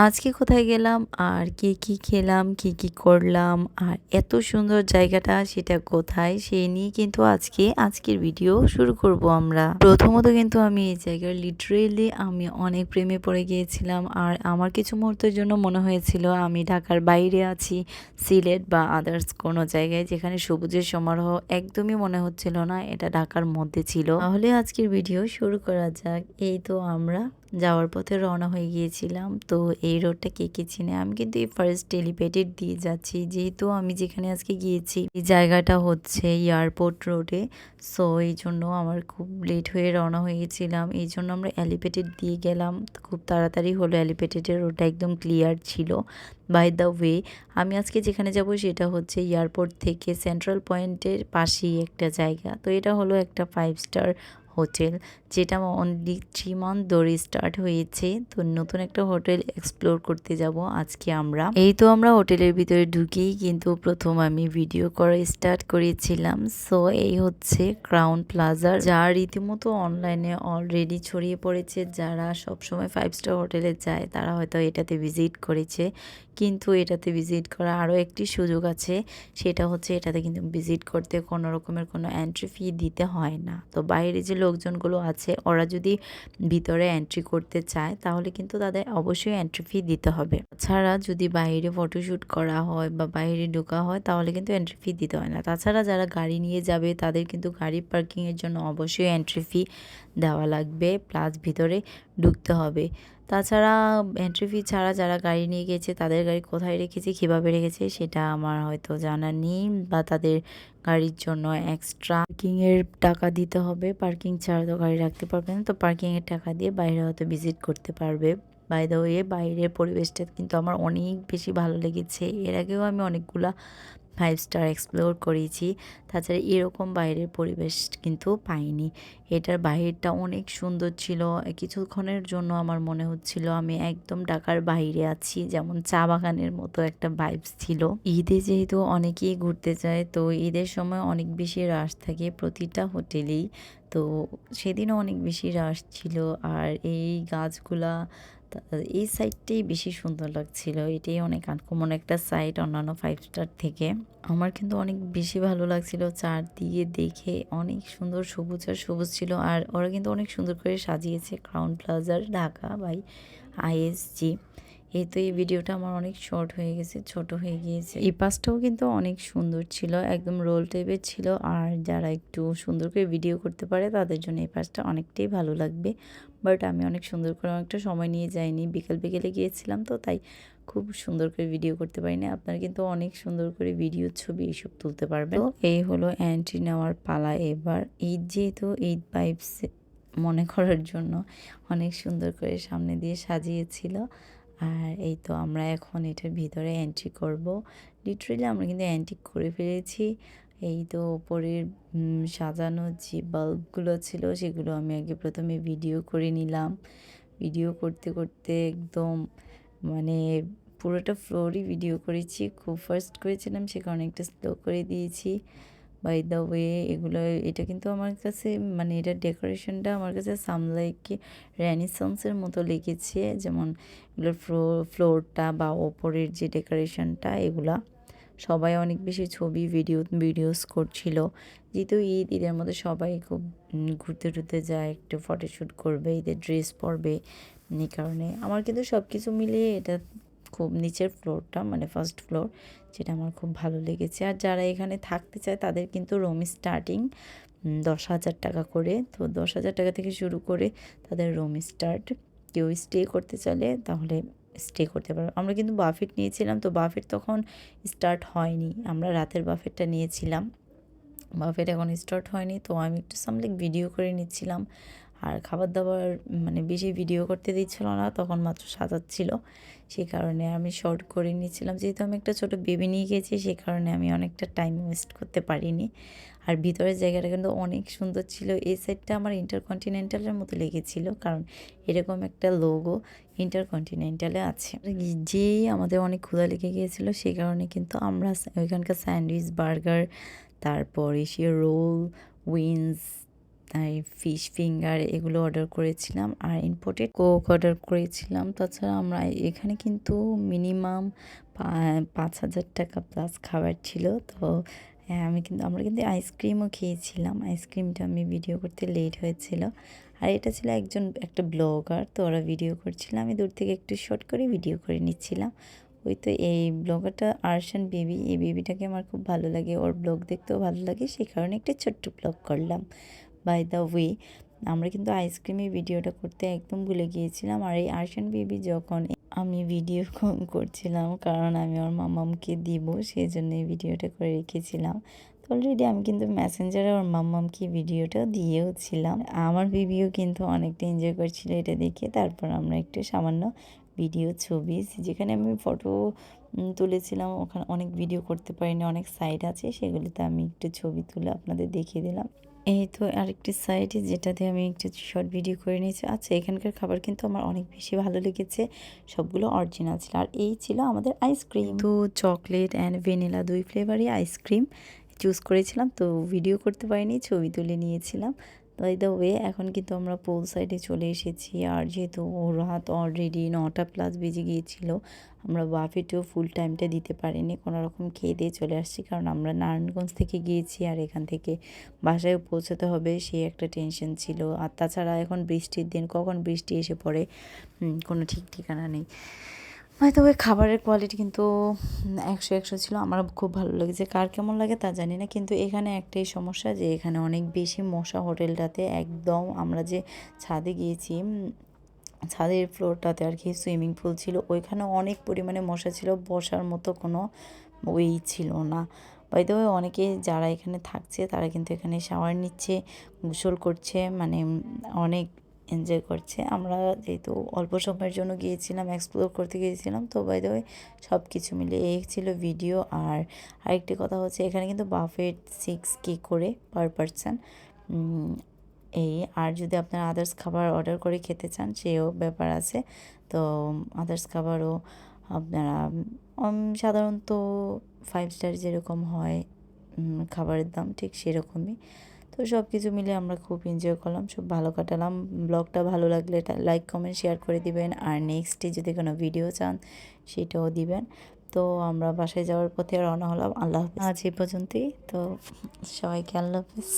আজকে কোথায় গেলাম আর কি খেলাম, কি করলাম আর এত সুন্দর জায়গাটা সেটা কোথায় সেই নিয়ে কিন্তু আজকের ভিডিও শুরু করব আমরা। প্রথমত কিন্তু আমি এই জায়গার লিটারেলি আমি অনেক প্রেমে পড়ে গিয়েছিলাম আর আমার কিছু মুহূর্তের জন্য মনে হয়েছিল আমি ঢাকার বাইরে আছি, সিলেট বা আদার্স কোনো জায়গায় যেখানে সবুজের সমারোহ একদমই মনে হচ্ছিল না এটা ঢাকার মধ্যে ছিল। তাহলে আজকের ভিডিও শুরু করা যাক। এই তো আমরা যাওয়ার পথে রওনা হয়ে গিয়েছিলাম। তো এই রোডটা কে চিনে? আমি কিন্তু এই ফার্স্ট এলিভেটেড দিয়ে যাচ্ছি। যেহেতু আমি যেখানে আজকে গিয়েছি এই জায়গাটা হচ্ছে এয়ারপোর্ট রোডে। সো এইজন্য আমার খুব লেট হয়ে রওনা হয়ে গেছিলাম। এইজন্য আমরা এলিভেটেড দিয়ে গেলাম। খুব তাড়াতাড়ি হলো এলিভেটেডের রোডটা একদম ক্লিয়ার ছিল। বাই দ্য ওয়ে আমি আজকে যেখানে যাব সেটা হচ্ছে এয়ারপোর্ট থেকে সেন্ট্রাল পয়েন্টের পাশেই একটা জায়গা। তো এটা হলো একটা 5 স্টার হোটেল যেটা অনলি 3 মান্থ ধরে স্টার্ট হয়েছে। তো নতুন একটা হোটেল এক্সপ্লোর করতে যাব আজকে আমরা। এই তো আমরা হোটেলের ভিতরে ঢুকেই কিন্তু প্রথম আমি ভিডিও করা স্টার্ট করেছিলাম। সো এই হচ্ছে ক্রাউন প্লাজার, যা রীতিমতো অনলাইনে অলরেডি ছড়িয়ে পড়েছে। যারা সবসময় 5 স্টার হোটেলে যায় তারা হয়তো এটাতে ভিজিট করেছে, কিন্তু এটাতে ভিজিট করার আরও একটি সুযোগ আছে। সেটা হচ্ছে এটাতে কিন্তু ভিজিট করতে কোনো রকমের কোনো এন্ট্রি ফি দিতে হয় না। তো বাইরে যে লোকজনগুলো আছে ওরা যদি ভিতরে এন্ট্রি করতে চায় তাহলে কিন্তু তাদের অবশ্যই এন্ট্রি ফি দিতে হবে। তাছাড়া যদি বাইরে ফটোশ্যুট করা হয় বা বাইরে ঢোকা হয় তাহলে কিন্তু এন্ট্রি ফি দিতে হয় না। তাছাড়া যারা গাড়ি নিয়ে যাবে তাদের কিন্তু গাড়ি পার্কিংয়ের জন্য অবশ্যই এন্ট্রি ফি দেওয়া লাগবে, প্লাস ভিতরে ঢুকতে হবে। তাছাড়া এন্ট্রি ফি ছাড়া যারা গাড়ি নিয়ে গেছে তাদের গাড়ি কোথায় রেখেছে, কীভাবে রেখেছে সেটা আমার হয়তো জানা নেই, বা তাদের গাড়ির জন্য এক্সট্রা পার্কিংয়ের টাকা দিতে হবে। পার্কিং ছাড়া তো গাড়ি রাখতে পারবে না, তো পার্কিংয়ের টাকা দিয়ে বাইরে হয়তো ভিজিট করতে পারবে। বাই দ্য ওয়ে বাইরের পরিবেশটা কিন্তু আমার অনেক বেশি ভালো লেগেছে। এর আগেও আমি অনেকগুলা 5 স্টার এক্সপ্লোর করেছি, তাছাড়া এরকম বাইরের পরিবেশ কিন্তু পাইনি। এটার বাহিরটা অনেক সুন্দর ছিল। কিছুক্ষণের জন্য আমার মনে হচ্ছিল আমি একদম ঢাকার বাইরে আছি, যেমন চা বাগানের মতো একটা ভাইবস ছিল। ঈদে যেহেতু অনেকেই ঘুরতে যায়, তো ঈদের সময় অনেক বেশি রাশ থাকে প্রতিটা হোটেলেই। তো সেদিনও অনেক বেশি রাশ ছিল। আর এই গাছগুলা এই সাইডটাই বেশি সুন্দর লাগছিল। এটাই অনেক আনকমন একটা সাইড অন্যান্য 5 স্টার থেকে। আমার কিন্তু অনেক বেশি ভালো লাগছিল চারদিকে দেখে, অনেক সুন্দর সবুজ আর সবুজ ছিল। আর ওরা কিন্তু অনেক সুন্দর করে সাজিয়েছে ক্রাউন প্লাজার ঢাকা বাই আইএসজি। এই তো এই ভিডিওটা আমার অনেক শর্ট হয়ে গেছে, ছোট হয়ে গিয়েছে। এই পাশটাও কিন্তু অনেক সুন্দর ছিল, একদম রোল টাইপের ছিল। আর যারা একটু সুন্দর করে ভিডিও করতে পারে তাদের জন্য এই পাশটা অনেকটাই ভালো লাগবে। বাট আমি অনেক সুন্দর করে অনেকটা সময় নিয়ে যাইনি, বিকেলে গিয়েছিলাম, তো তাই খুব সুন্দর করে ভিডিও করতে পারিনি। আপনারা কিন্তু অনেক সুন্দর করে ভিডিও ছবি এইসব তুলতে পারবেন। তো এই হলো এন্ট্রি নেওয়ার পালা। এবার ঈদ যেহেতু ঈদ ভাইবস মনে করার জন্য অনেক সুন্দর করে সামনে দিয়ে সাজিয়েছিল। আর এই তো আমরা এখন এটার ভিতরে এন্ট্রি করব। লিটারেলি আমরা কিন্তু এন্ট্রি করে ফেলেছি। এই তো ওপরের সাজানো যে বাল্বগুলো ছিল সেগুলো আমি আগে প্রথমে ভিডিও করে নিলাম। ভিডিও করতে করতে একদম মানে পুরোটা ফ্লোরই ভিডিও করেছি। খুব ফার্স্ট করেছিলাম সে কারণে একটু স্লো করে দিয়েছি। বাই দ্য ওয়ে এটা কিন্তু আমার কাছে মানে এটার ডেকোরেশনটা আমার কাছে সাম লাইক রেনেসান্সের মতো লেগেছে। যেমন এগুলোর ফ্লোরটা বা ওপরের যে ডেকোরেশনটা, এগুলা সবাই অনেক বেশি ছবি ভিডিওস করছিল। যেহেতু ঈদের মধ্যে সবাই খুব ঘুরতে টুরতে যায়, একটু ফটোশ্যুট করবে, ঈদের ড্রেস পরবে। এই কারণে আমার কিন্তু সব কিছু মিলিয়ে এটা খুব নিচের ফ্লোরটা মানে ফার্স্ট ফ্লোর, যেটা আমার খুব ভালো লেগেছে। আর যারা এখানে থাকতে চায় তাদের কিন্তু রুম স্টার্টিং 10,000 টাকা করে। তো 10,000 টাকা থেকে শুরু করে তাদের রুম স্টার্ট। কেউ স্টে করতে চাইলে তাহলে স্টে করতে পারবে। আমরা কিন্তু বাফেট নিয়েছিলাম, তো বাফেট তখন স্টার্ট হয়নি, আমরা রাতের বাফেটটা নিয়েছিলাম। বাফেট এখন স্টার্ট হয়নি, তো আমি একটু সামথিং ভিডিও করে নিচ্ছিলাম। আর খাবার দাবার মানে বেশি ভিডিও করতে দিচ্ছিল না, তখন মাত্র সাজাচ্ছিল, সেই কারণে আমি শর্ট করে নিচ্ছিলাম। যেহেতু আমি একটা ছোটো বেবি নিয়ে গেছি সেই কারণে আমি অনেকটা টাইম ওয়েস্ট করতে পারিনি। আর ভিতরের জায়গাটা কিন্তু অনেক সুন্দর ছিল। এই সাইডটা আমার ইন্টারকন্টিনেন্টালের মতো লেগেছিল, কারণ এরকম একটা লোগো ইন্টারকন্টিনেন্টালে আছে। যেই আমাদের অনেক ক্ষুধা লেগে গিয়েছিলো সেই কারণে কিন্তু আমরা ওইখানকার স্যান্ডউইচ, বার্গার, তারপর এশিয়া রোল, উইংস, তাই ফিশ ফিঙ্গার এগুলো অর্ডার করেছিলাম আর ইম্পোর্টেড কোক অর্ডার করেছিলাম। তাছাড়া আমরা এখানে কিন্তু মিনিমাম ৫,০০০ টাকা প্লাস খাবার ছিল। তো হ্যাঁ, আমরা কিন্তু আইসক্রিমও খেয়েছিলাম। আইসক্রিমটা আমি ভিডিও করতে লেট হয়েছিল। আর এটা ছিল একটা ব্লগার, তো ওরা ভিডিও করছিল। আমি দূর থেকে একটু শর্ট করে ভিডিও করে নিচ্ছিলাম। ওই তো এই ব্লগারটা আরশান বেবি, এই বেবিটাকে আমার খুব ভালো লাগে, ওর ব্লগ দেখতেও ভালো লাগে, সেই কারণে একটা ছোট্ট ব্লগ করলাম। বাই দ্য ওয়ে, আমরা কিন্তু আইসক্রিমের ভিডিওটা করতে একদম ভুলে গিয়েছিলাম। আর এই আরশান বেবি যখন আমি ভিডিও করছিলাম, কারণ আমি ওর মাম্মামকে দিব, সেই জন্য এই ভিডিওটা করে রেখেছিলাম। তো অলরেডি আমি কিন্তু মেসেঞ্জারে ওর মাম্মামকে ভিডিওটা দিয়েও ছিলাম। আমার বেবিও কিন্তু অনেকটা এনজয় করছিল এটা দেখে। তারপর আমরা একটু সামান্য ভিডিও ছবি, যেখানে আমি ফটো তুলেছিলাম, ওখানে অনেক ভিডিও করতে পারিনি, অনেক সাইড আছে, সেগুলিতে আমি একটু ছবি তুলে আপনাদের দেখিয়ে দিলাম। এই তো আরেকটি সাইডে যেটাতে আমি একটু শর্ট ভিডিও করে নিয়েছি। আচ্ছা, এখানকার খাবার কিন্তু আমার অনেক বেশি ভালো লেগেছে, সবগুলো অরিজিনাল ছিল। আর এই ছিল আমাদের আইসক্রিম, তো চকলেট অ্যান্ড ভ্যানিলা 2 ফ্লেভারই আইসক্রিম চুজ করেছিলাম। তো ভিডিও করতে পারিনি, ছবি তুলে নিয়েছিলাম। বাই দ্য ওয়ে, এখন কিন্তু আমরা পুল সাইডে চলে এসেছি। আর যেহেতু রাত অলরেডি 9টা প্লাস বেজে গিয়েছিল, আমরা বাফেটেও ফুল টাইমটা দিতে পারিনি, কোনো রকম খেয়ে দিয়ে চলে আসছি, কারণ আমরা নারায়ণগঞ্জ থেকে গিয়েছি আর এখান থেকে বাসায়ও পৌঁছাতে হবে, সেই একটা টেনশন ছিল। আর তাছাড়া এখন বৃষ্টির দিন, কখন বৃষ্টি এসে পড়ে কোনো ঠিক ঠিকানা নেই। হয়তো ওই খাবারের কোয়ালিটি কিন্তু 100 ছিল। আমার খুব ভালো লেগেছে, কার কেমন লাগে তা জানি না। কিন্তু এখানে একটাই সমস্যা, যে এখানে অনেক বেশি মশা হোটেলটাতে। একদম আমরা যে ছাদে গিয়েছি, ছাদের ফ্লোরটাতে আর কি সুইমিং পুল ছিল, ওইখানে অনেক পরিমাণে মশা ছিল, বসার মতো কোনো ওই ছিল না। বাই দ্য ওয়ে, অনেকে যারা এখানে থাকছে তারা কিন্তু এখানে শাওয়ার নিচ্ছে, গোসল করছে, মানে অনেক এনজয় করছে। আমরা যেহেতু অল্প সময়ের জন্য গিয়েছিলাম, এক্সপ্লোর করতে গিয়েছিলাম, তো বাই দ্য ওয়ে সব কিছু মিলে এই ছিল ভিডিও। আর আরেকটি কথা হচ্ছে, এখানে কিন্তু বাফেট 6K করে পার পারসন এই। আর যদি আপনারা আদার্স খাবার অর্ডার করে খেতে চান, সেও ব্যাপার আছে। তো আদার্স খাবারও আপনারা সাধারণত 5 স্টার যেরকম হয় খাবারের দাম, ঠিক সেরকমই। তো সব কিছু মিলে আমরা খুব এনজয় করলাম, সব ভালো কাটালাম। ব্লগটা ভালো লাগলে লাইক কমেন্ট শেয়ার করে দিবেন। আর নেক্সটে যদি কোনো ভিডিও চান, সেটাও দিবেন। তো আমরা বাসায় যাওয়ার পথে রওনা হলাম। আল্লাহ হাফিজ, আজ এ পর্যন্তই। তো সবাইকে আল্লাহ হাফিজ।